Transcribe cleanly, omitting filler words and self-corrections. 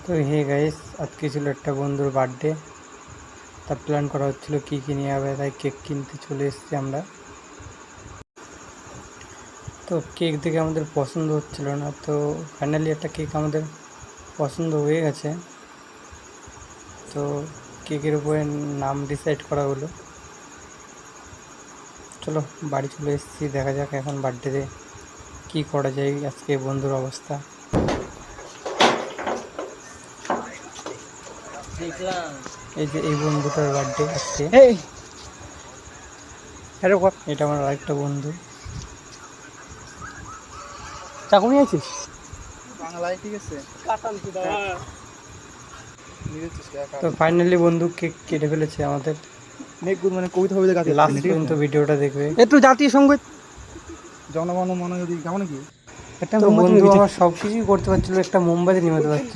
তো hey guys, আজকে ছিল একটা বন্ধুর বার্থডে। তা প্ল্যান করা হচ্ছিল কী কী নিয়ে হবে, তাই কেক কিনতে চলে এসেছি আমরা। তো কেক দেখে আমাদের পছন্দ হচ্ছিল না, তো ফাইনালি একটা কেক আমাদের পছন্দ হয়ে গেছে। তো কেকের উপরে নাম ডিসাইড করা হলো। চলো বাড়ি চলে এসেছি, দেখা যাক এখন বার্থডেতে কী করা যায়। আজকে বন্ধুর অবস্থা এই যে, এই বন্ধুটার বার্থডে আজকে। এটা আমার আরেকটা বন্ধু। চাকু নিয়ে আছিস? বাংলায় ঠিক আছে। তো ফাইনালি বন্ধু কেক কেটে ফেলেছে আমাদের। মানে কবিতা হবে গাছে লাস্ট পর্যন্ত ভিডিওটা দেখবে। একটু জাতীয় সঙ্গীত জনগণ মন যদি কেমন কি একটা তো মোমবাতি বন্ধু নিয়ে আমার সব কিছুই করতে পারছিল, একটা মোমবাতি নিভাতে পারছিল।